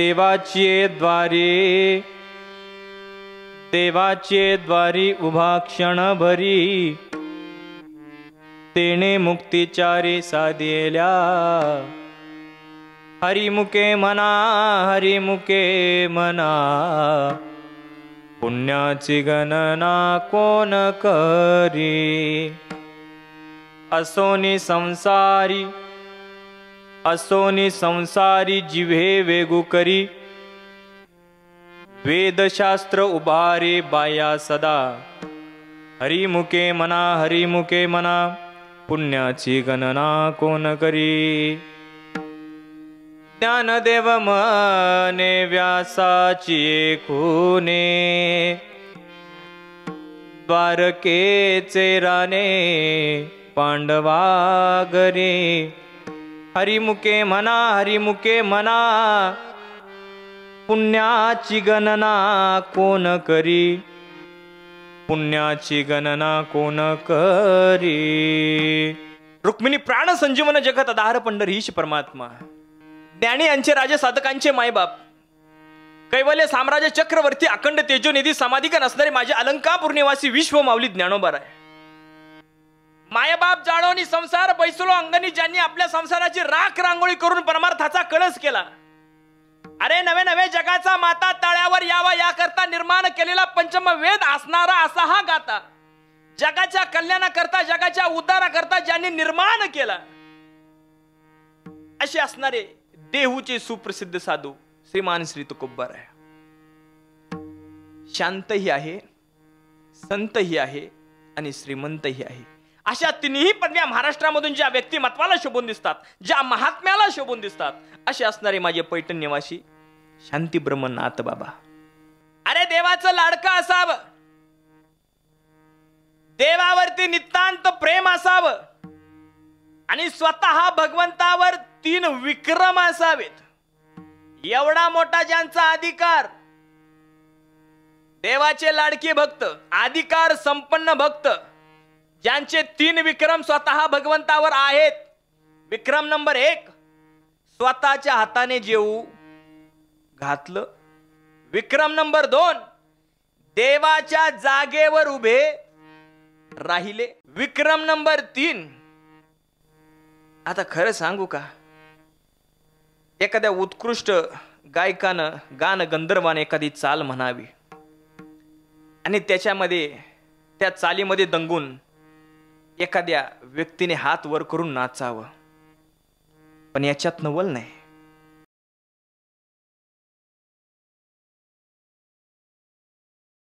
देवाचे द्वारी उभा क्षणभरी तेने मुक्तिचारी साधेल्या हरिमुखे मना पुण्याची गणना कोण करी असोनी संसारी जिव्हे वेगू करी वेदशास्त्र उभारे बाया सदा हरिमुखे मना पुण्याची गणना कोण करी ज्ञानदेव मने व्यासाची खुने द्वारकेचे राणे पांडवागरे हरिमुखे मना पुण्याची गणना कोण करी रुक्मिणी प्राण संजीवन जगत आधार पंढरीश परमात्मा ज्ञानी यांचे राजे साधकांचे मायबाप कैवल्य साम्राज्य चक्रवर्ती अखंड तेजोनिधी समाधिकन असणारे माझे अलंकापूर निवासी विश्व माऊली ज्ञानोबा आहे. मायबाप जाळवणी संसार बैसलो अंगणी ज्यांनी आपल्या संसाराची राख रांगोळी करून परमार्थाचा कळस केला. अरे नवे जगाचा माता तळ्यावर यावा याकरता निर्माण केलेला पंचम वेद असणारा असा हा गाता जगाच्या कल्याणाकरता जगाच्या उद्धाराकरता ज्यांनी निर्माण केला असे असणारे देहूचे सुप्रसिद्ध साधू श्रीमान श्री तुकोबर आहे. शांतही आहे, संतही आहे आणि श्रीमंतही आहे. अशा तिन्ही पदव्या महाराष्ट्रामधून ज्या व्यक्तिमत्वाला शोभून दिसतात, ज्या महात्म्याला शोभून दिसतात, असे असणारे माझे पैठण निवासी शांती ब्रह्मनाथ बाबा. अरे देवाचं लाडकं असावं, देवावरती नितांत प्रेम असावं आणि स्वतः भगवंतावर 3 विक्रम असावेत. एवढा मोठा ज्यांचा अधिकार, देवाचे लाडके भक्त, अधिकार संपन्न भक्त, ज्यांचे 3 विक्रम स्वतः भगवंतावर आहेत. विक्रम नंबर 1, स्वतःच्या हाताने जेवू घातलं. विक्रम नंबर 2, देवाच्या जागेवर उभे राहिले. विक्रम नंबर 3, आता खरं सांगू का, एखाद्या उत्कृष्ट गायकानं गान गंधर्वाने एखादी चाल म्हणावी आणि त्याच्यामध्ये त्या चालीमध्ये दंगून एखाद्या व्यक्तीने हात वर करून नाचावं, पण याच्यात नवल नाही.